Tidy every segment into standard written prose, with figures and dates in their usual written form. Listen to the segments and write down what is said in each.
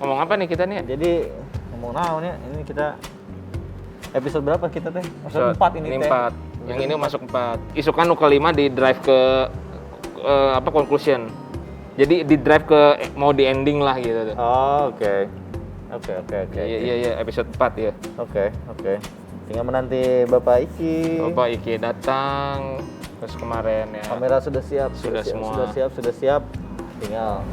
Ngomong apa nih kita nih? Jadi ngomong naon ya, ini kita episode berapa kita teh? Episode 4 ini teh. 4. Yang ini masuk 4. Isukan nu kelima di drive ke conclusion. Jadi di drive ke mau di ending lah gitu tuh. Oh, oke. Iya, episode 4 ya. Oke. Tinggal menanti Bapak Iki. Bapak Iki datang terus kemarin ya. Kamera sudah siap. Sudah semua. Sudah siap. Tinggal.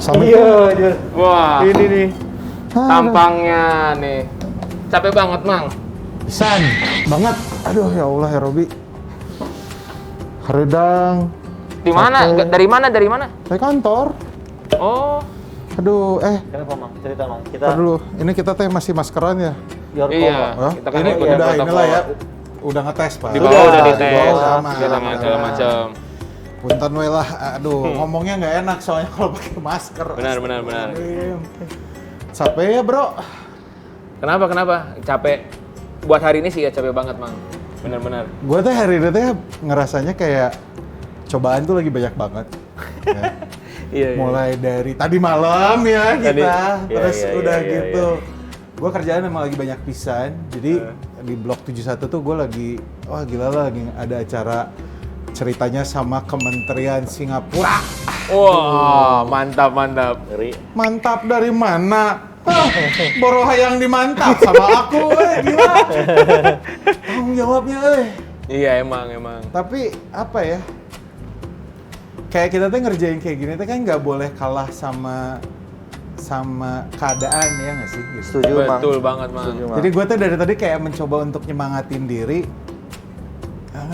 Siap. Iya. Wah. Ini nih. Tampangnya nih. Capek banget, Mang. Pisan banget. Aduh ya Allah ya Robi. Haredang. Di mana? Dari mana? Dari kantor. Oh. Aduh, Kenapa Mang? Cerita Mang. Ntar dulu. Ini kita teh masih maskeran ya? Your call, Iya. Mang. Hah? Kita kan ini ikutin udah protokol. inilah ya. Udah ngetes, Pak. Di bawah udah Di dites. bawah aman. Segala macam. Punten we lah. Aduh, ngomongnya nggak enak soalnya kalau pakai masker. Benar. Capek ya, Bro. Kenapa? Capek. Buat hari ini sih ya capek banget, Mang. Benar. Gue teh hari ini teh ngerasanya kayak cobaan tuh lagi banyak banget. Ya. Iya. Mulai dari tadi malam ya kita, Iya, terus iya, udah iya, gitu. Gue kerjaan emang lagi banyak pisan, jadi di Blok 71 tuh gue lagi, wah gila lah, lagi ada acara ceritanya sama Kementerian Singapura. Wah, mantap. Ngeri. Mantap dari mana? Boroha yang dimantap sama aku, gila. Tanggung jawabnya, Iya, emang. Tapi apa ya? Kayak kita tuh ngerjain kayak gini tuh kan nggak boleh kalah sama keadaan ya nggak sih? Gitu. Setuju, Mang. Betul banget, Mang. Setuju, Mang. Jadi gue tuh dari tadi kayak mencoba untuk nyemangatin diri.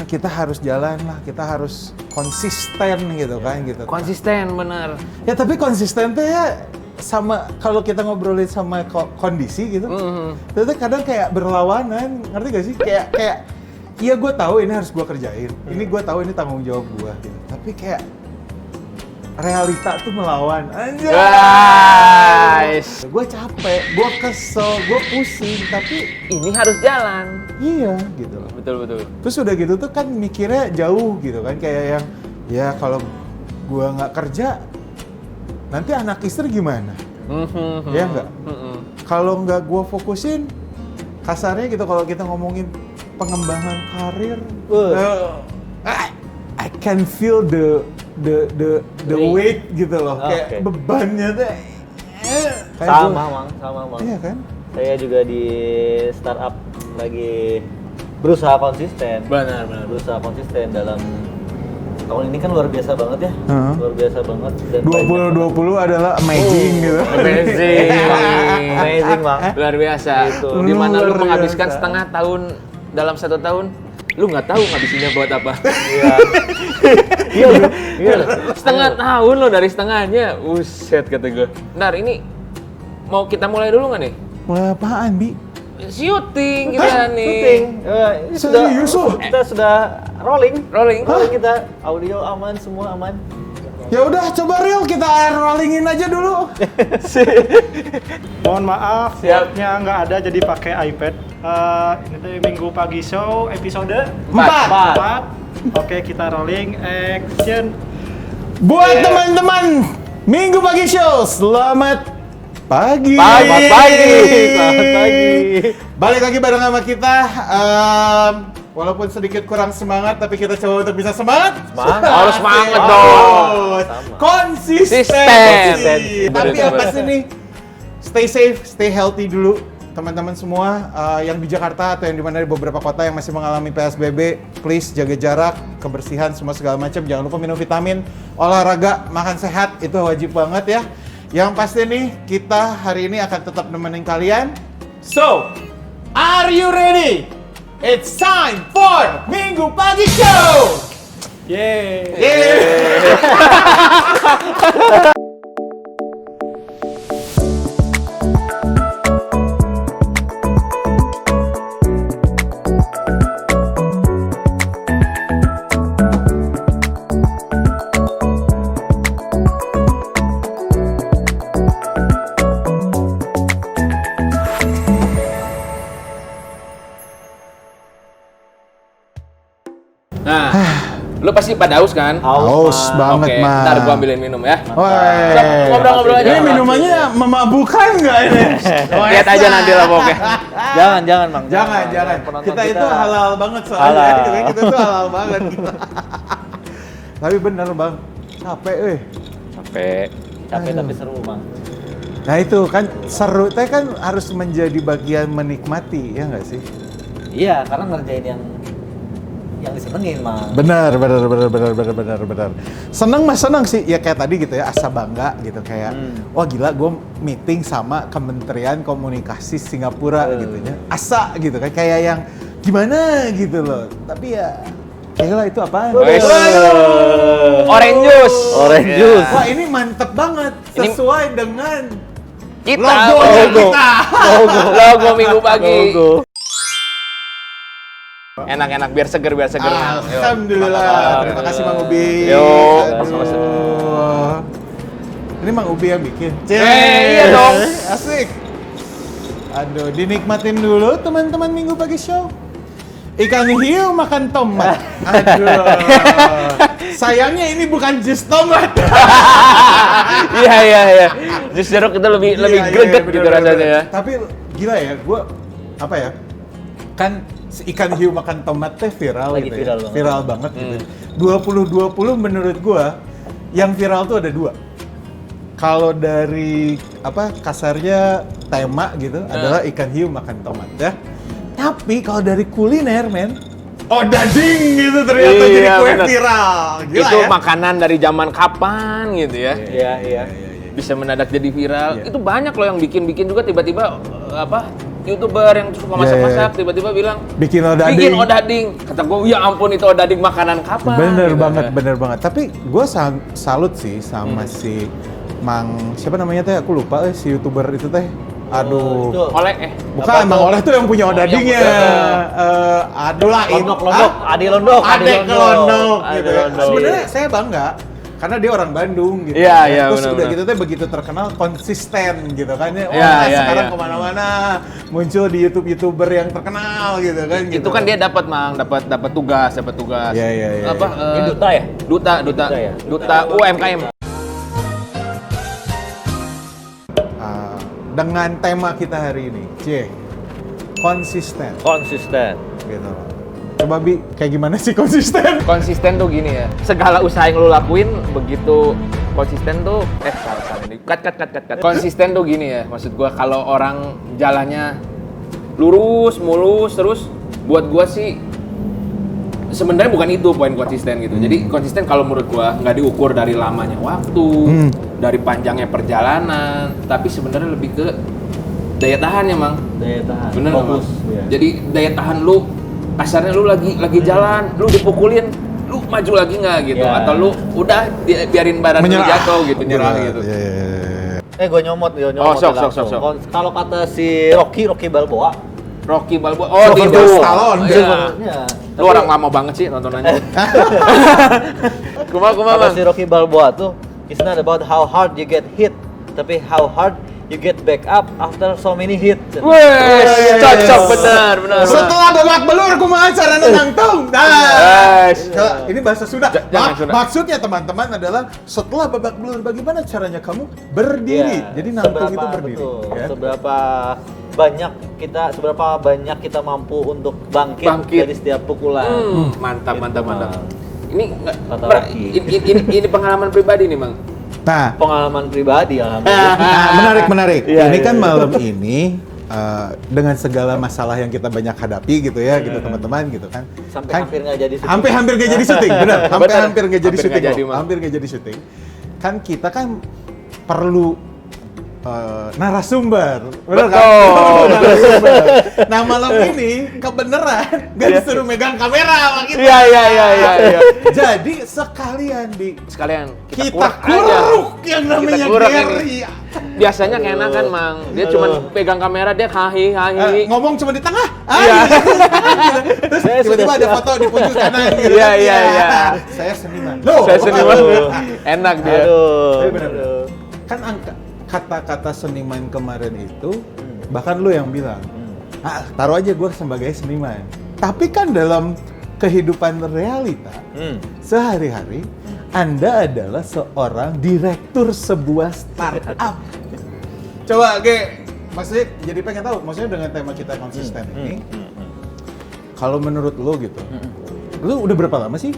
Kita harus jalan lah, kita harus konsisten gitu kan gitu. Konsisten, bener. Ya tapi konsisten tuh ya sama kalau kita ngobrolin sama kondisi gitu. Itu tuh kadang kayak berlawanan, ngerti gak sih? Kayak iya gue tahu ini harus gue kerjain. Ini gue tahu ini tanggung jawab gue gitu. Tapi kayak realita tuh melawan. Anjay. Guys, Gue capek, gue kesel, gue pusing, tapi ini harus jalan. iya gitu loh. Betul. Terus udah gitu tuh kan mikirnya jauh gitu kan, kayak yang ya kalau gue nggak kerja nanti anak istri gimana? Ya nggak? Kalau nggak gue fokusin, kasarnya gitu kalau kita ngomongin pengembangan karir, I can feel the weight gitu loh, kayak bebannya tuh. Kayak Sama, Mang. Iya kan? Saya juga di startup lagi berusaha konsisten. Benar. Berusaha konsisten dalam tahun ini kan luar biasa banget ya. Luar biasa banget. Dan 2020 adalah amazing gitu. Amazing. Amazing, Mang. Luar biasa. Gitu. Di mana lu Luar menghabiskan biasa. setengah tahun dalam 1 tahun, lu nggak tahu ngabisinnya buat apa. Iya. Setengah tahun lo dari setengahnya. Uset kata gue. Ntar ini mau kita mulai dulu nggak nih? Mulai apaan, Bi? Syuting kita nih. Syuting. Ini Serius lo? kita sudah rolling. Rolling. Kita audio aman, semua aman. Ya udah, coba real kita rollingin aja dulu. Mohon maaf, Siap. slotnya nggak ada jadi pakai iPad. Ini tuh Minggu Pagi Show episode 4. Oke, kita rolling action. Buat teman-teman Minggu Pagi Show, selamat pagi. Selamat pagi. Balik lagi bareng sama kita. Walaupun sedikit kurang semangat, tapi kita coba untuk bisa semangat. Harus semangat Harus. dong. Konsistensi. Tapi Bener. apa sih nih? Stay safe, stay healthy dulu. Teman-teman semua yang di Jakarta atau yang di mana di beberapa kota yang masih mengalami PSBB, please jaga jarak, kebersihan, semua segala macam. Jangan lupa minum vitamin, olahraga, makan sehat, itu wajib banget ya. Yang pasti nih, kita hari ini akan tetap nemenin kalian. So, are you ready? It's time for Minggu Pagi Show! Yeay. Nah, lu pasti pada haus kan? Haus banget, Oke, Mang. ntar gua ambilin minum ya. Woi. Sok, ngobrol-ngobrol aja. Ini minumannya memabukkan nggak ini? Lihat aja nanti lah pokoknya. Jangan Mang. Jangan. Penonton Kita itu halal banget soalnya. Halal. Kita itu halal banget. Tapi bener Bang, capek Capek. Capek tapi seru Mang. Nah itu kan seru, teh kan harus menjadi bagian menikmati, ya nggak sih? Iya, karena ngerjain yang disenengin Mang. Benar. Seneng sih, ya kayak tadi gitu ya, asa bangga gitu kayak, wah gila gue meeting sama Kementerian Komunikasi Singapura gitu ya, asa gitu kan, kayak yang gimana gitu loh. Tapi ya, gila itu apaan? Orange juice. Orange juice. Wah ini mantep banget, Ini- sesuai dengan Kita. logo kita. Logo minggu pagi. Logo. Enak-enak biar seger. Alhamdulillah, terima kasih Mang Ubi. Yo. Aduh. Ini Mang Ubi yang bikin. Iya dong. Asik. Aduh, dinikmatin dulu teman-teman Minggu Pagi Show. Ikan hiu makan tomat. Aduh. Sayangnya ini bukan jus tomat. Iya. Jus jeruk itu lebih Iya, greget bener, gitu bener, rasanya bener. ya. Tapi gila ya, gua apa ya? Kan si ikan hiu makan tomat teh viral Lagi gitu viral ya. banget. Viral banget gitu. 2020 menurut gua yang viral tuh ada dua. Kalau dari apa kasarnya tema gitu adalah ikan hiu makan tomat ya. Tapi kalau dari kuliner men, odading gitu ternyata Iya, jadi kue bener. viral. Gila Itu ya. makanan dari zaman kapan gitu ya. Iya. Bisa mendadak jadi viral. Iya. Itu banyak loh yang bikin juga tiba-tiba YouTuber yang suka masak-masak Iya. tiba-tiba bilang Bikin odading. bikin odading. Kata gue, ya ampun itu odading makanan kapan? Bener Gitu. banget. Tapi gue salut sih sama si Mang, siapa namanya teh? Aku lupa si YouTuber itu teh. Aduh. itu. Oleh Bukan, Mang Oleh tuh yang punya odadingnya. Aduh lah, Londok. Adi Londok. Adek ke Londok Adi gitu ya. Londok. Sebenarnya saya bangga karena dia orang Bandung gitu. Iya, Terus benar, udah benar. gitu teh begitu terkenal konsisten gitu kan ya. Wah, Iya, sekarang iya. kemana-mana muncul di YouTuber yang terkenal gitu kan. itu kan dia dapat tugas. Iya. Apa? Ini duta ya? Duta ya? Duta UMKM. Dengan tema kita hari ini, konsisten Konsisten. gitu loh. Coba Bi, kayak gimana sih konsisten? Konsisten tuh gini ya. Segala usaha yang lu lakuin begitu konsisten tuh salah nih. Cut. Konsisten tuh gini ya. Maksud gua kalau orang jalannya lurus mulus terus buat gua sih sebenarnya bukan itu poin konsisten gitu. Jadi konsisten kalau menurut gua nggak diukur dari lamanya waktu, dari panjangnya perjalanan, tapi sebenarnya lebih ke daya tahan ya, Mang. Daya tahan. Bener nggak, Mang? Fokus. Iya. Jadi daya tahan lu, kasarnya lu lagi jalan, lu dipukulin, lu maju lagi nggak gitu, Iya. atau lu udah biarin badan lu jatuh gitu, nyerah gitu. Iya. Gue nyomot sok. langsung. Kalau kata si Rocky Balboa. Rocky Balboa, oh di Sylvester itu. Stallone. Iya. Lu orang lama banget sih nontonannya. Kumaha, Kata Mang? si Rocky Balboa tuh, it's not about how hard you get hit, tapi how hard you get back up after so many hits. Wes, cocok benar. Setelah babak belur, kumaha cara nenang tong. Nah, Yes. ini bahasa Sunda. Jangan Sunda. Maksudnya teman-teman adalah setelah babak belur, bagaimana caranya kamu berdiri? Iya. Jadi nangtung itu berdiri. Betul. Ya. Seberapa banyak kita mampu untuk bangkit. Bangkit. Dari setiap pukulan. Mantap. Gitu, Mang. Ini Kata Bra, Rocky. ini pengalaman pribadi nih, Mang. Nah, Pengalaman pribadi alhamdulillah. menarik. Iya, Ini iya, kan iya. malam ini dengan segala masalah yang kita banyak hadapi gitu ya, gitu teman-teman gitu kan. Sampai Kan hampir nggak jadi syuting. Hampir nggak jadi syuting, benar. Hampir nggak jadi Hampir syuting. nggak jadi, loh. Mang. Hampir nggak jadi syuting. Kan kita kan perlu narasumber, benar kan? Betul. Narasumber. Nah malam ini kebenaran nggak disuruh megang kamera sama kita. Iya. Jadi sekalian Sekalian kita kurak aja. kuruk yang namanya Kita kuruk Gary. Biasanya keenakan, Mang. Dia cuma pegang kamera, dia hahi. Ngomong cuma di tengah. Iya. Terus Saya tiba-tiba sudah ada siap. foto di pojok kanan gitu. Iya, kan. iya. Saya seniman. Loh, Saya seniman. aduh. Enak dia. Aduh. Tapi benar. Kan kata-kata seniman kemarin itu bahkan lu yang bilang, taruh aja gue sebagai seniman. Tapi kan dalam kehidupan realita sehari-hari Anda adalah seorang direktur sebuah startup. Coba, Ge, maksudnya jadi pengen tahu, maksudnya dengan tema kita konsisten ini, kalau menurut lo gitu, lo udah berapa lama sih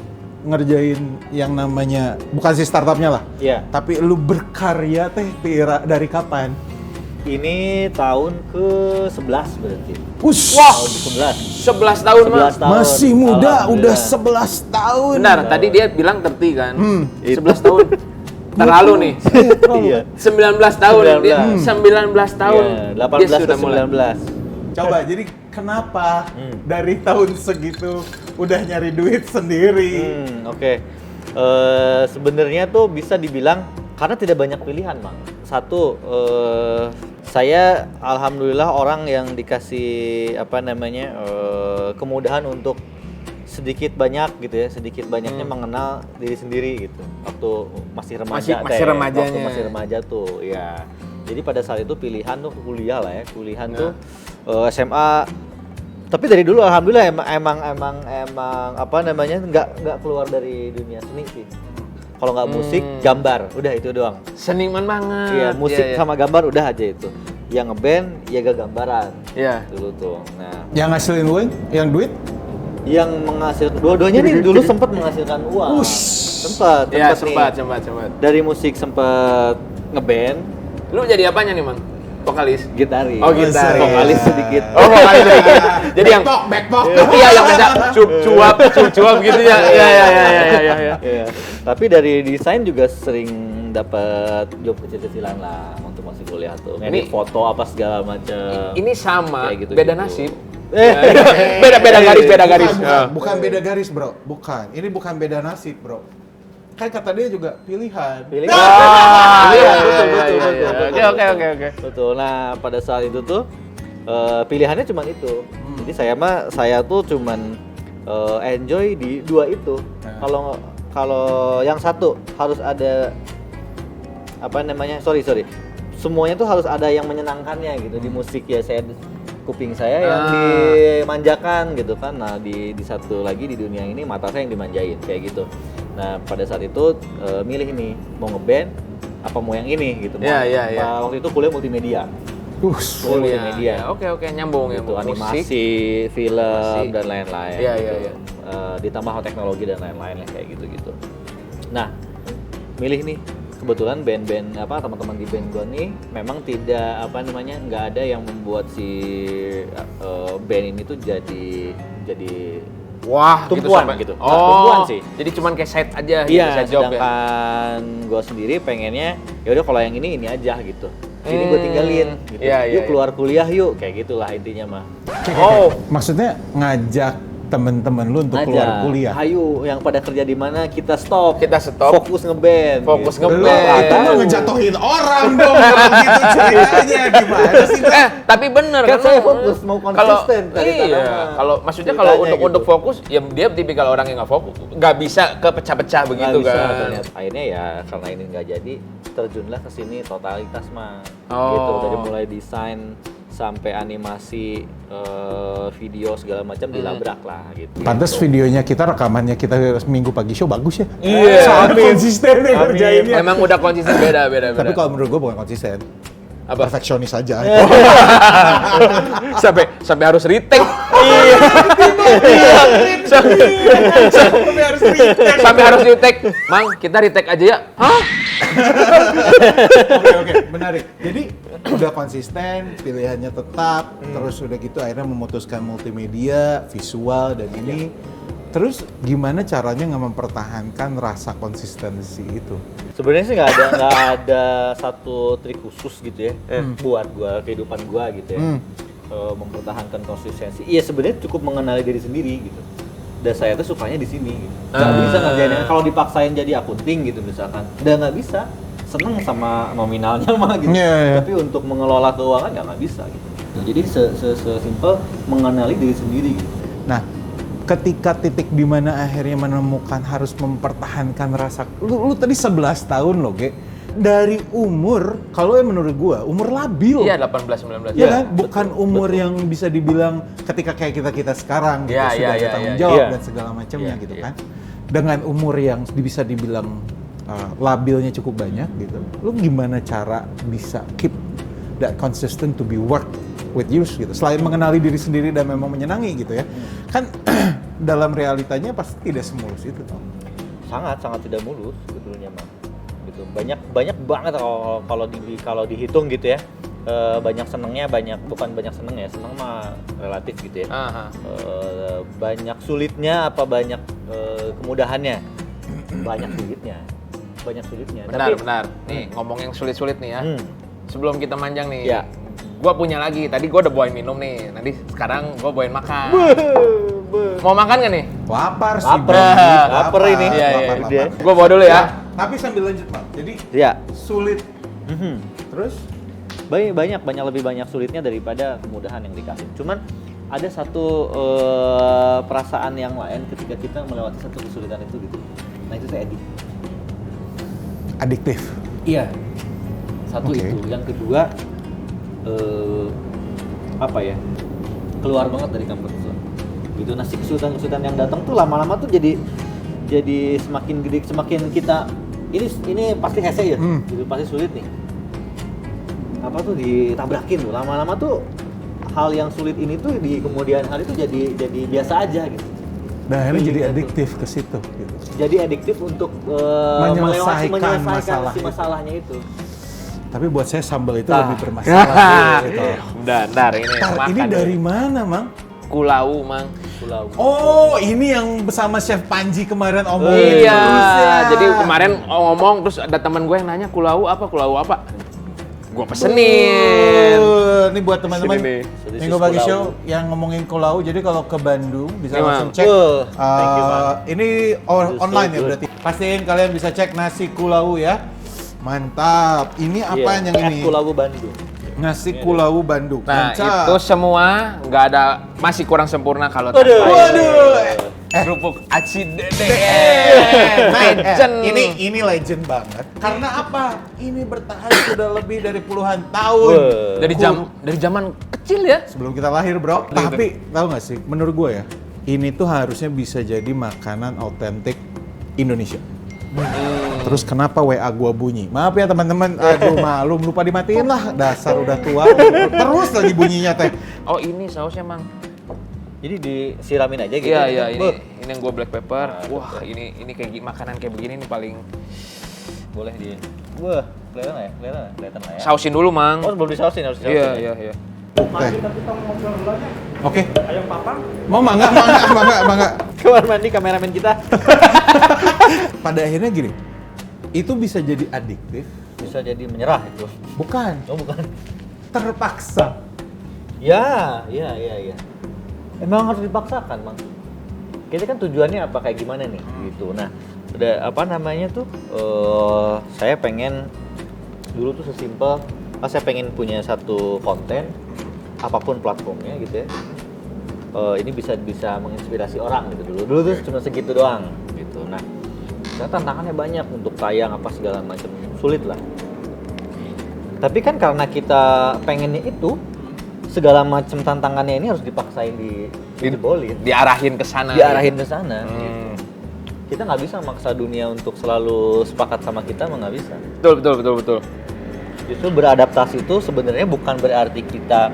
ngerjain yang namanya, bukan si startupnya lah, tapi lu berkarya teh dari kapan? Ini tahun ke-11 berarti. Wah, Tahun ke-11. 11 tahun, Bang. 11 tahun. Masih muda, udah Alhamdulillah. 11 tahun. Benar, tadi dia bilang 30 kan. 11 tahun. Terlalu nih. Iya. 19 tahun. 19. Dia 19 tahun. Iya, 18 dia ke sudah mulai. 19. Coba, jadi kenapa dari tahun segitu udah nyari duit sendiri? Oke. Sebenarnya tuh bisa dibilang karena tidak banyak pilihan, Bang. Satu, saya alhamdulillah orang yang dikasih kemudahan untuk sedikit banyak gitu ya, sedikit banyaknya mengenal diri sendiri gitu. Waktu masih remaja, Masih remajanya. waktu masih remaja tuh, ya. Jadi pada saat itu pilihan tuh kuliah lah ya, kuliahan tuh SMA. Tapi dari dulu alhamdulillah emang nggak keluar dari dunia seni sih. Kalau nggak musik, gambar, udah itu doang. Seniman banget. Iya, musik Iya, iya. sama gambar udah aja itu. Yang ngeband, ya gak gambaran. Iya. Dulu tuh. Nah, Yang ngasilin uang, yang duit? yang menghasilkan dua-duanya nih dulu sempat menghasilkan uang. Sempat Iya, nih. sempat. Dari musik sempat ngeband, Lu jadi apanya nih, Mang? Vokalis? gitaris. Oh, gitaris. Vokalis sedikit. Oh, vokalis sedikit. Jadi yang backpack. iya yang ada cuap gitu ya. Iya. Iya. Tapi dari desain juga sering dapat job kecil-kecilan lah untuk masih kuliah tuh. Ngedit foto apa segala macam. Ini sama, Kayak gitu-gitu. beda nasib. Beda garis. Bukan beda garis, bro. Bukan. Ini bukan beda nasib, bro. Kan kata dia juga pilihan. Pilih. Betul. Oke. Betul. Nah, pada saat itu tuh pilihannya cuma itu. Jadi saya tuh cuman enjoy di dua itu. Kalau yang satu harus ada sorry. Semuanya tuh harus ada yang menyenangkannya gitu di musik ya. Kuping saya yang dimanjakan gitu kan. Nah, di satu lagi di dunia ini mata saya yang dimanjain kayak gitu. Nah, pada saat itu milih nih mau ngeband apa mau yang ini gitu. Iya. Waktu itu kuliah multimedia. Multimedia. Oke, nyambung ya. Gitu, Musik. animasi, film musik. dan lain-lain. Iya. Ditambah teknologi dan lain-lain kayak gitu. Nah, milih nih kebetulan band-band teman-teman di band gue nih memang tidak nggak ada yang membuat si band ini tuh jadi Wah, tumpuan gitu. Oh, Tumpuan sih. Jadi cuman kayak side aja gitu, Iya, side job ya. sedangkan gue sendiri pengennya ya udah kalau yang ini aja gitu. Ini gue tinggalin gitu. Iya, Yuk keluar kuliah yuk, kayak gitulah intinya mah. Oh, Maksudnya ngajak temen-temen lu untuk keluar kuliah. Hayu yang pada kerja di mana kita stop. Kita stop. Fokus ngeband. Fokus gitu. ngeband. Lu itu mah ngejatuhin orang dong kalau gitu ceritanya gimana sih? Bro? tapi bener Kan saya fokus, mau konsisten tadi Iya, tanaman. kalau maksudnya Ceritanya kalau untuk gitu. fokus, ya dia tipikal orang yang nggak fokus, nggak bisa kepecah-pecah begitu Nggak bisa, kan. ternyata. Akhirnya ya karena ini nggak jadi, terjunlah ke sini totalitas mah. Oh. Gitu dari mulai desain sampai animasi, video segala macam dilabrak lah gitu. Pantes videonya kita, rekamannya kita Minggu Pagi Show bagus ya. Iya. Sangat konsisten nih kerjainnya. Emang udah konsisten beda. Tapi kalau menurut gue bukan konsisten. Apa? Perfeksionis aja. sampai harus retake. Sampai harus retake. Mang, kita retake aja ya. Hah? Oke, menarik. Jadi udah konsisten, pilihannya tetap, terus udah gitu akhirnya memutuskan multimedia, visual dan ini. Terus gimana caranya mempertahankan rasa konsistensi itu? Sebenarnya sih nggak ada satu trik khusus gitu ya buat gua kehidupan gua gitu ya. Mempertahankan konsistensi. Iya sebenarnya cukup mengenali diri sendiri gitu. Dan saya tuh sukanya di sini. Gitu. Nggak bisa ngerjainnya. Kalau dipaksain jadi akunting gitu misalkan, udah nggak bisa. Seneng sama nominalnya mah gitu. Iya. Tapi untuk mengelola keuangan nggak bisa gitu. Jadi sesimpel mengenali diri sendiri gitu. Nah, ketika titik di mana akhirnya menemukan harus mempertahankan rasa, lu tadi 11 tahun loh, Ge. dari umur, kalau menurut gua, umur labil. Iya, 18 19. Iya kan? Bukan umur yang bisa dibilang ketika kayak kita sekarang gitu, Iya, sudah iya, ada iya, tanggung iya. jawab Iya. dan segala macamnya Iya, gitu iya. kan. Dengan umur yang bisa dibilang labilnya cukup banyak gitu. Lu gimana cara bisa keep that consistent to be work with you gitu. Selain mengenali diri sendiri dan memang menyenangi gitu ya. Kan dalam realitanya pasti tidak semulus itu toh. Sangat tidak mulus sebetulnya mah. Gitu. Banyak banget kalau dihitung gitu ya. Banyak senengnya, bukan banyak seneng ya, seneng mah relatif gitu ya. Aha. Banyak sulitnya apa banyak kemudahannya? Banyak sulitnya. Benar. Nih, ngomong yang sulit-sulit nih ya. Sebelum kita manjang nih. Ya. Gua punya lagi. Tadi gua udah bawain minum nih. Nanti sekarang gua bawain makan. Mau makan gak nih? Lapar sih. Lapar. Bang. Lapar ini. Iya, Lapar. iya. Gua bawa dulu ya. Tapi sambil lanjut, Pak. Jadi Ya. sulit. Terus Lebih banyak sulitnya daripada kemudahan yang dikasih. Cuman ada satu perasaan yang lain ketika kita melewati satu kesulitan itu gitu. Nah itu saya edit. adiktif. Iya. Satu Oke. itu. Yang kedua apa ya? Keluar banget dari comfort zone. Gitu. Nah, si kesulitan-kesulitan yang datang tuh lama-lama tuh jadi semakin gede, semakin kita ini pasti hese ya. Gitu, pasti sulit nih. Apa tuh ditabrakin tuh. Lama-lama tuh hal yang sulit ini tuh di kemudian hari tuh jadi biasa aja gitu. Dan akhirnya jadi Gitu. adiktif ke situ. Gitu. Jadi adiktif untuk Menyelesaikan masalah si itu. masalahnya itu. Tapi buat saya sambal itu Tah. lebih bermasalah. gitu. Bentar, ini Tar, ini makan dari dulu. mana, Mang? Kulau, Mang. Pulau. Oh, ini yang bersama Chef Panji kemarin omongin Iya, terus ya. jadi kemarin ngomong terus ada teman gue yang nanya kulau apa? Gue pesenin. Ini buat teman-teman Sini nih. Minggu Pagi Show yang ngomongin Kulau. Jadi kalau ke Bandung bisa Ini, langsung Mang. cek. Thank you, Mang. Ini online ya good. berarti. Pastiin kalian bisa cek nasi Kulau ya. Mantap. Ini apa yang ini? Pulau Bandung. Nasi Kulau Bandung. Nah, Mantap. itu semua nggak ada, masih kurang sempurna kalau tanpa Waduh. ini. Kerupuk aci dede. Legend. Ini legend banget. Karena apa? Ini bertahan sudah lebih dari puluhan tahun. Wah. Dari zaman kecil ya. Sebelum kita lahir, Bro. Tapi tahu nggak sih? Menurut gue ya, ini tuh harusnya bisa jadi makanan autentik Indonesia. Terus kenapa WA gua bunyi? Maaf ya teman-teman, aduh malum lupa dimatiin lah. Dasar udah tua, terus lagi bunyinya teh. Oh, ini sausnya, Mang. Jadi disiramin aja gitu. Iya, Beuh. ini yang gue black pepper. Wah, ini kayak makanan kayak begini nih paling. Boleh di. Wah, kelihatan nggak ya? Kelihatan lah ya. Sausin dulu, Mang. Oh, belum disausin, harus disausin. Iya, iya. Mari kita ngobrol dulu aja. Oke, Ayam papang. mau mangga. Kamar mandi kameramen kita. Pada akhirnya gini, itu bisa jadi adiktif, Bisa jadi menyerah itu. bukan Oh, bukan. terpaksa. Ya. Emang harus dipaksakan, Bang. Kita kan tujuannya apa kayak gimana nih gitu. Nah, ada apa namanya tuh saya pengen dulu tuh sesimpel saya pengen punya satu konten apapun platformnya gitu ya. Ini bisa menginspirasi orang gitu dulu tuh cuma segitu doang gitu. Nah, saya tantangannya banyak untuk tayang apa segala macam, sulit lah. Tapi kan karena kita pengennya itu, segala macam tantangannya ini harus dipaksain dijebolin, Diarahin ke sana. diarahin ke sana. Hmm. Gitu. Kita nggak bisa maksa dunia untuk selalu sepakat sama kita, mah nggak bisa. Betul. Justru beradaptasi itu sebenarnya bukan berarti kita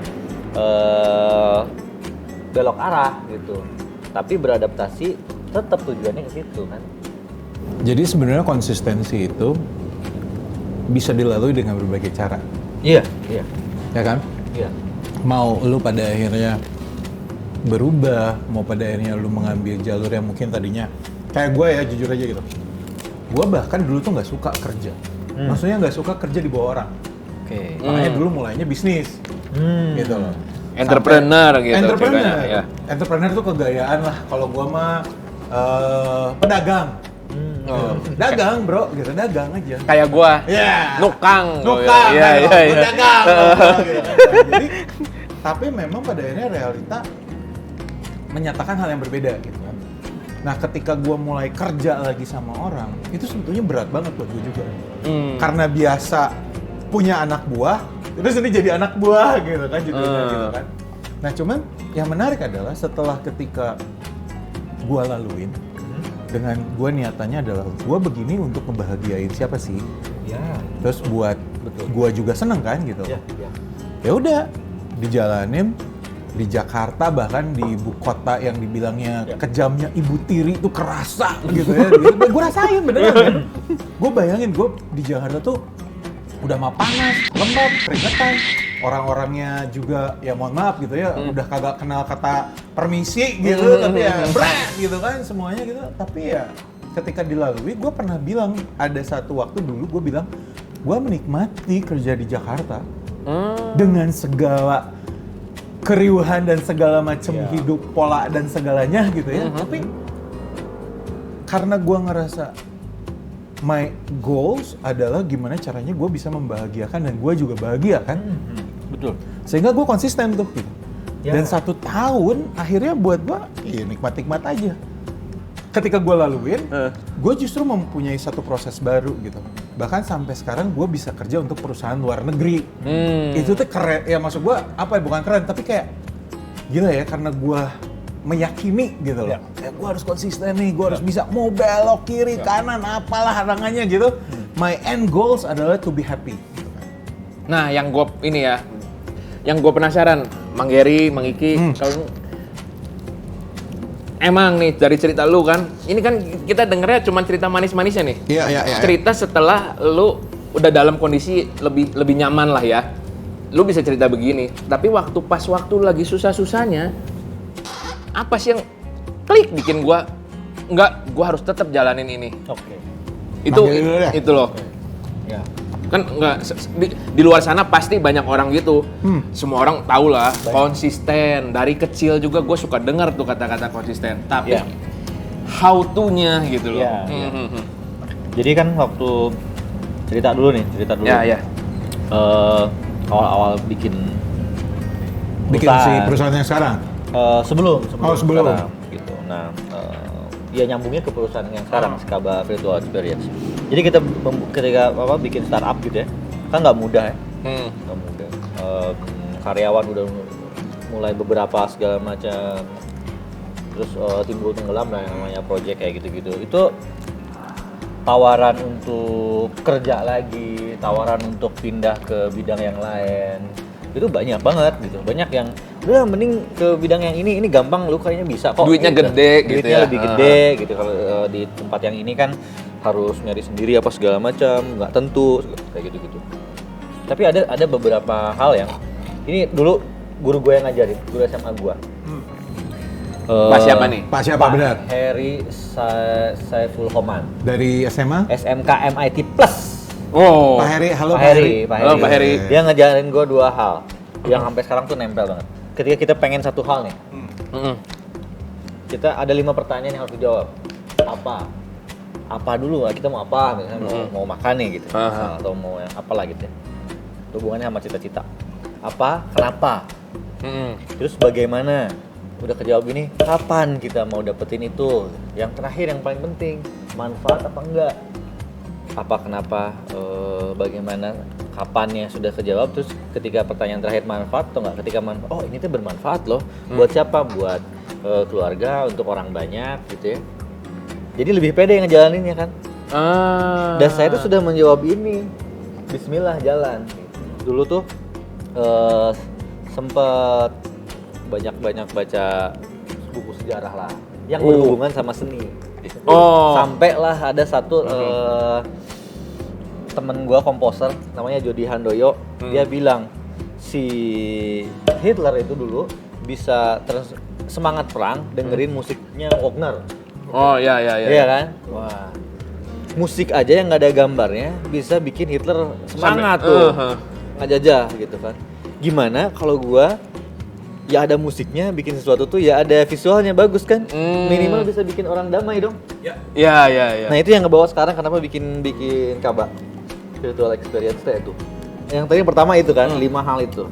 belok arah gitu, tapi beradaptasi tetap tujuannya ke situ kan. Jadi sebenarnya konsistensi itu bisa dilalui dengan berbagai cara, Iya. ya kan? Iya. Mau lu pada akhirnya berubah, mau pada akhirnya lu mengambil jalur yang mungkin tadinya kayak gue ya, jujur aja gitu. Gue bahkan dulu tuh nggak suka kerja. Maksudnya nggak suka kerja di bawah orang. Oke. Makanya dulu mulainya bisnis. Gitu loh. Entrepreneur gitu. Entrepreneur. ceritanya, ya. Entrepreneur tuh kegayaan lah. Kalau gua mah pedagang. Oh. Dagang, Bro, gitu. Dagang aja. Kayak gua. Ya. Nukang. Nukang. Iya. Pedagang. Gitu. Jadi, tapi memang pada akhirnya realita menyatakan hal yang berbeda gitu kan. Nah, ketika gue mulai kerja lagi sama orang, itu sebetulnya berat banget buat gue juga. Karena biasa punya anak buah, terus ini jadi anak buah gitu kan, judulnya gitu kan. Nah, cuman yang menarik adalah setelah ketika gue laluin, dengan gue niatannya adalah gue begini untuk membahagiain siapa sih? Ya. Terus buat gue juga seneng kan gitu. Ya udah, dijalanin di Jakarta, bahkan di ibu kota yang dibilangnya kejamnya ibu tiri itu kerasa gitu ya. Gue rasain beneran kan. Gue bayangin gue di Jakarta tuh udah mah panas, lembab, keringetan. Orang-orangnya juga ya mohon maaf gitu ya, udah kagak kenal kata permisi gitu, tapi ya bret gitu kan semuanya gitu. Tapi ya ketika dilalui, gue pernah bilang, ada satu waktu dulu gue bilang, gue menikmati kerja di Jakarta dengan segala keriuhan dan segala macam hidup, pola dan segalanya gitu ya. Tapi karena gue ngerasa my goals adalah gimana caranya gue bisa membahagiakan dan gue juga bahagia kan. Betul. Sehingga gue konsisten tuh gitu. Dan 1 tahun akhirnya buat gue ya nikmat-nikmat aja. Ketika gue laluin, gue justru mempunyai satu proses baru gitu. Bahkan sampai sekarang gue bisa kerja untuk perusahaan luar negeri. Itu tuh keren, ya maksud gue apa ya, bukan keren, tapi kayak gila ya, karena gue meyakini gitu loh. Ya gue harus konsisten nih, gue harus bisa mau belok kiri, kanan, apalah halangannya gitu. My end goals adalah to be happy. Nah, yang gue ini ya, yang gue penasaran, Mang Gary, Mang Iki, kalau emang nih dari cerita lu kan, ini kan kita dengernya cuma cerita manis-manisnya nih. Iya. Cerita setelah lu udah dalam kondisi lebih nyaman lah ya. Lu bisa cerita begini, tapi pas waktu lagi susah-susahnya, apa sih yang klik bikin gua harus tetap jalanin ini. Oke. Itu loh. Ya. Kan di luar sana pasti banyak orang gitu. Semua orang tahu lah konsisten. Dari kecil juga gue suka dengar tuh kata-kata konsisten. Tapi how to-nya gitu loh. Jadi kan waktu cerita dulu. Ya. Awal-awal bikin si perusahaan yang sekarang? Sebelum sebelum. Gitu. Nah, ya nyambungnya ke perusahaan yang sekarang, Skaba Virtual Experience. Jadi kita ketika bikin startup gitu ya, kan nggak mudah ya, nggak mudah. Karyawan udah mulai beberapa segala macam, terus timbul tenggelam lah yang namanya project kayak gitu-gitu. Itu tawaran untuk kerja lagi, tawaran untuk pindah ke bidang yang lain, itu banyak banget gitu. Banyak yang udah mending ke bidang yang ini gampang, lu kayaknya bisa kok. Duitnya gitu. gede gitu Duitnya ya. lebih gede gitu. Kalau di tempat yang ini kan harus nyari sendiri apa segala macam, nggak tentu kayak gitu-gitu. Tapi ada beberapa hal yang ini dulu guru gue yang ngajarin, guru SMA gue. Pak siapa nih? Pak siapa benar? Heri Saiful Homan. Dari SMA? SMK MIT Plus. Oh. Pak Heri, halo Pak Pak Heri. Halo, Pak Heri. Dia ngajarin gue 2 hal yang sampai sekarang tuh nempel banget. Ketika kita pengen satu hal nih, kita ada 5 pertanyaan yang harus dijawab. Apa dulu? Kita mau apa? Misalnya mau makan nih gitu, atau mau yang apalah gitu ya. Hubungannya sama cita-cita. Apa? Kenapa? Terus bagaimana? Udah kejawab ini, kapan kita mau dapetin itu? Yang terakhir yang paling penting, manfaat apa enggak? Apa, kenapa, bagaimana, kapannya sudah kejawab. Terus ketika pertanyaan terakhir manfaat atau enggak? Ketika manfaat, oh ini tuh bermanfaat loh. Buat siapa? Buat keluarga, untuk orang banyak gitu ya. Jadi lebih pede ngejalaninnya kan. Dan saya tuh sudah menjawab ini. Bismillah jalan. Dulu tuh sempet banyak baca buku sejarah lah yang berhubungan sama seni. Sampailah ada satu temen gua komposer namanya Jody Handoyo, dia bilang si Hitler itu dulu bisa semangat perang dengerin musiknya Wagner. Oh iya. Iya kan? Wah. Musik aja yang nggak ada gambarnya bisa bikin Hitler semangat tuh. Ngajajah gitu kan. Gimana kalau gua ya ada musiknya, bikin sesuatu tuh ya ada visualnya bagus kan? Minimal bisa bikin orang damai dong. Iya. Nah itu yang ngebawa sekarang kenapa bikin Kaba Virtual Experience itu. Yang tadi pertama itu kan, 5 hal itu.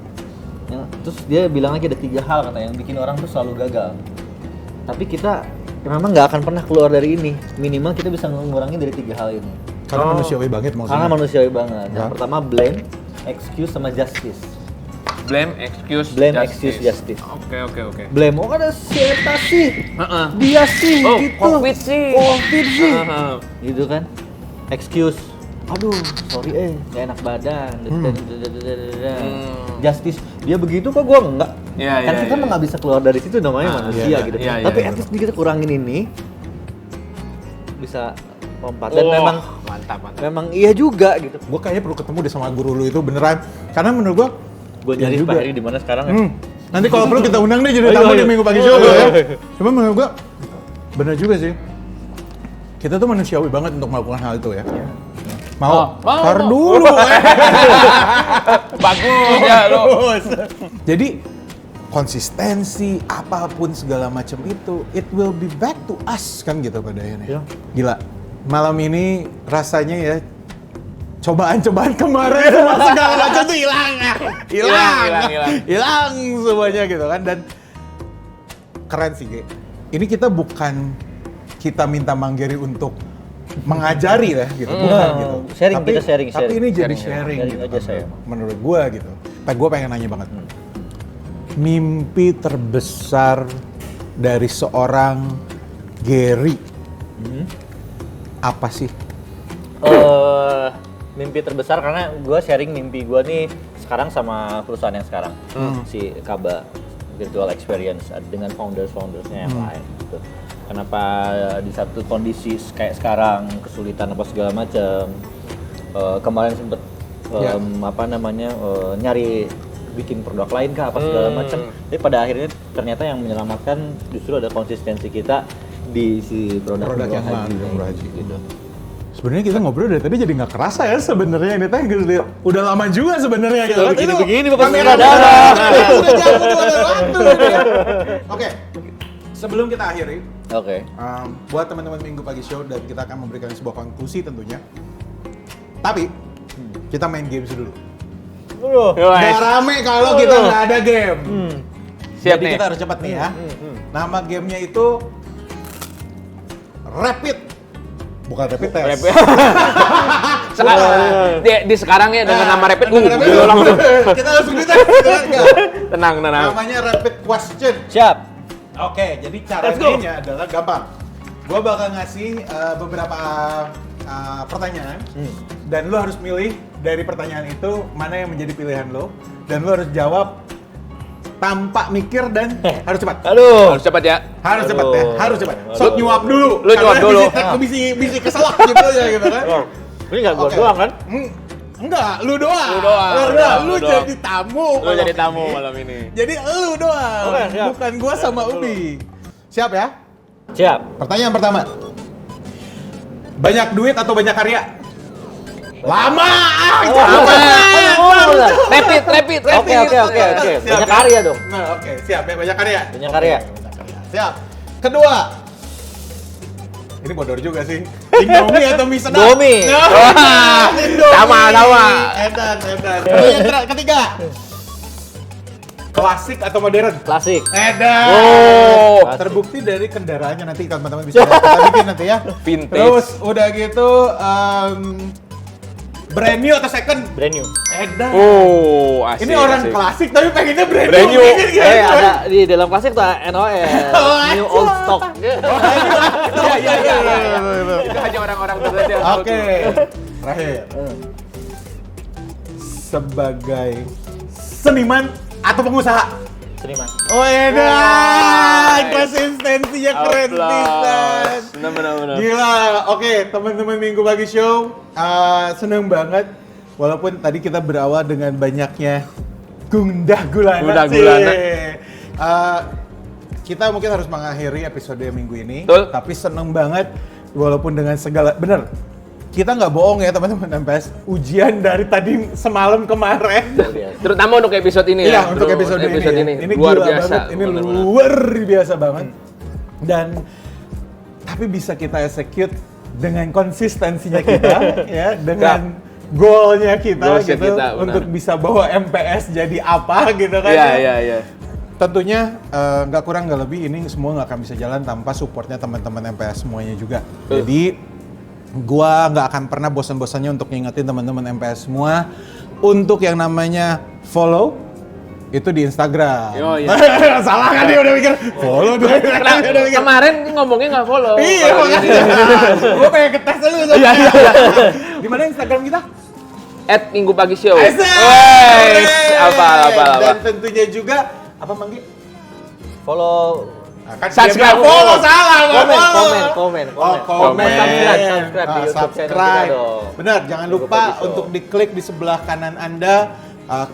Terus dia bilang lagi ada 3 hal kata yang bikin orang tuh selalu gagal. Tapi kita memang nggak akan pernah keluar dari ini. Minimal kita bisa mengurangi dari 3 hal ini. Karena manusiawi banget Karena maksudnya. manusiawi banget. Yang Ya. pertama blame, excuse sama justice. Blame, excuse, Blame, excuse, justice. Oke. Blame, oh ada si Eta sih, Heeh. dia sih, Oh, gitu. COVID sih. COVID sih. Heeh. Gitu kan. Excuse, aduh sorry gak enak badan. Justice, dia begitu kok gua enggak. Iya, Kan iya, kita iya. mah nggak bisa keluar dari situ namanya manusia iya, gitu. iya, Tapi iya. at least kita kurangin ini bisa lompat dan memang mantap. memang iya juga gitu. Gue kayaknya perlu ketemu deh sama guru lu itu beneran. Karena menurut gue Gue iya nyari juga. Pak Heri di mana sekarang ya? Nanti kalau perlu kita undang deh jadi Ayo, tamu ayo. di Minggu Pagi Show ya. Cuma menurut gua bener juga sih. Kita tuh manusiawi banget untuk melakukan hal itu ya. Mau? Tar dulu. Bagus ya lo. Jadi konsistensi apapun segala macam itu, it will be back to us kan gitu pada akhirnya. Iya. Gila. Malam ini rasanya ya cobaan-cobaan kemarin sama segala macam tuh hilang. Hilang semuanya gitu kan. Dan keren sih, Ge. Ini kita bukan kita minta Mang Geri untuk mengajari ya gitu, bukan gitu. Sharing, Tapi- kita sharing. Tapi ini jadi Sharing sharing gitu. aja saya. Menurut gua gitu. Gue pengen nanya banget. Mimpi terbesar dari seorang Geri apa sih? Mimpi terbesar karena gue sharing mimpi gue nih sekarang sama perusahaan yang sekarang si Kaba Virtual Experience dengan foundersnya yang lain gitu. Kenapa di satu kondisi kayak sekarang kesulitan apa segala macam kemarin sempet Ya. nyari bikin produk lain kah apa segala macam. Tapi pada akhirnya ternyata yang menyelamatkan justru ada konsistensi kita di si produk Yang Umroh Haji Umroh Haji. gitu. Sebenarnya kita ngobrol dari tadi jadi nggak kerasa ya sebenarnya ini teh gitu. Udah lama juga sebenarnya gitu. Begini-begini, Bapak kamera sutradara. udah jauh dari waktu. Oke. Sebelum kita akhiri, Oke. buat teman-teman Minggu Pagi Show dan kita akan memberikan sebuah konklusi tentunya. Tapi kita main games dulu. Gak rame kalau kita nggak ada game. Siap Jadi nih. kita harus cepat nih ya. Nama gamenya itu Rapid. Bukan Rapid Test. Rapid. Sekarang di sekarang ya dengan nama Rapid Dengan Rapid, gue langsung. kita langsung dites. Enggak. Tenang. Namanya Rapid Question. Siap. Oke, jadi cara mainnya adalah gampang. Gua bakal ngasih beberapa pertanyaan dan lu harus milih dari pertanyaan itu mana yang menjadi pilihan lo dan lu harus jawab tanpa mikir dan harus cepat. Aduh. Harus cepat ya. Harus cepat ya, harus cepat. Aduh. Sok nyuap dulu. Lu nyuap Karena dulu. Bisa keselak gitu ya gitu kan. Ini nggak gua Oke. doang kan? Enggak, lu doang. Lu doang. Karena Lu lu doang. jadi tamu. Lu jadi malam tamu ini. malam ini. Jadi lu doang. Oke, siap. Bukan gua sama Ubi. Siap ya? Siap. Pertanyaan pertama. Banyak duit atau banyak karya? Lama! Rapid. Oke. Siap, Banyak ya? karya dong. Nah, oke, siap ya, banyak karya. Banyak karya. Siap. Kedua. Ini bodor juga sih. Indomie atau mie sedap? Indomie. Nah, Indomie. Sama. Edan. Ketiga. Klasik atau modern? Klasik. Edan. Oh. Terbukti dari kendaraannya nanti teman-teman bisa kita bikin nanti ya. Vintage. Terus udah gitu brand new atau second? Brand new. Edan. Oh, asik. Ini orang asik. klasik tapi pengennya brand Brand new. new. Mikir gitu. Ada di dalam klasik tuh NOL. New old stock. Iya. Itu hanya orang-orang tertentu yang tahu Oke. tuh. Terakhir. Sebagai seniman atau pengusaha? Seniman. Oh edan, konsistensinya keren Applause. pisan. Benar. Gila, oke teman-teman Minggu Pagi Show, seneng banget. Walaupun tadi kita berawal dengan banyaknya gundah gulana. Gundah gulana. Kita mungkin harus mengakhiri episode minggu ini. Betul. Tapi seneng banget, walaupun dengan segala, bener. Kita nggak bohong ya teman-teman MPS. Ujian dari tadi semalam kemarin. Terutama untuk episode ini Iya, ya. untuk episode ini. Ini luar gila biasa. banget. Ini benar-benar. luar biasa banget. Dan tapi bisa kita execute dengan konsistensinya kita ya, dengan goalnya kita Goalsnya gitu kita, benar. untuk bisa bawa MPS jadi apa gitu kan. Iya. tentunya nggak kurang nggak lebih ini semua nggak akan bisa jalan tanpa supportnya teman-teman MPS semuanya juga. Jadi gua nggak akan pernah bosan-bosannya untuk ngingetin teman-teman MPS semua untuk yang namanya follow itu di Instagram. Yo, iya. Salah kan dia udah mikir follow dia. Udah mikir. Kemarin ngomongnya nggak follow. Iya, makanya. Gua pengen ngetes dulu. Iya. Di mana Instagram kita? @Minggu Pagi Show. Asik! Wes, apa. Dan tentunya juga apa Manggi? Follow, Subscribe. Follow salah, nggak komen, follow. komen. Oh, komen. Subscribe di YouTube channel kita Subscribe. dong. Benar, jangan Minggu lupa Pagi Show. untuk diklik di sebelah kanan Anda,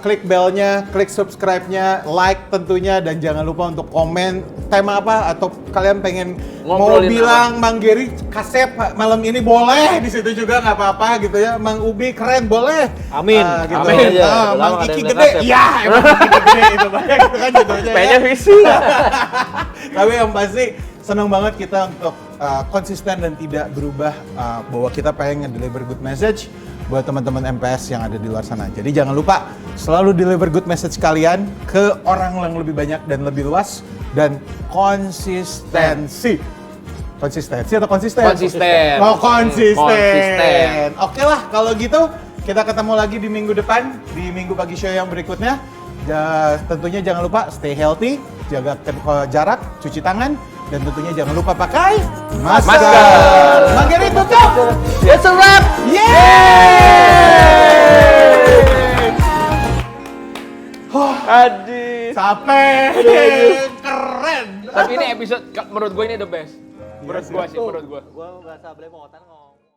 klik belnya, klik subscribe-nya, like tentunya, dan jangan lupa untuk komen tema apa atau kalian pengen mau Ngobrolin bilang Mang Geri kasep malam ini boleh di situ juga nggak apa-apa gitu ya. Mang Ubi keren boleh. Amin. Gitu. Amin aja. Udah Mang lama nggak ada Iki yang gede. kasep. Ya, emang Iki gede itu banyak gitu kan gitu aja. Pengennya visi. Tapi yang pasti senang banget kita untuk konsisten dan tidak berubah bahwa kita pengen deliver good message buat teman-teman MPS yang ada di luar sana. Jadi jangan lupa selalu deliver good message kalian ke orang yang lebih banyak dan lebih luas dan konsistensi. Konsistensi atau konsisten? Konsisten. Oh, konsisten. Konsisten. Oke lah kalau gitu kita ketemu lagi di minggu depan di Minggu Pagi Show yang berikutnya. Tentunya jangan lupa stay healthy, jaga jarak, cuci tangan, dan tentunya jangan lupa pakai masker. Mang Geri tutup. It's a wrap. Adi. Capek. Keren. Tapi ini episode menurut gue ini the best. Menurut gue sih, menurut gue. Gua nggak sabar mau ngomong.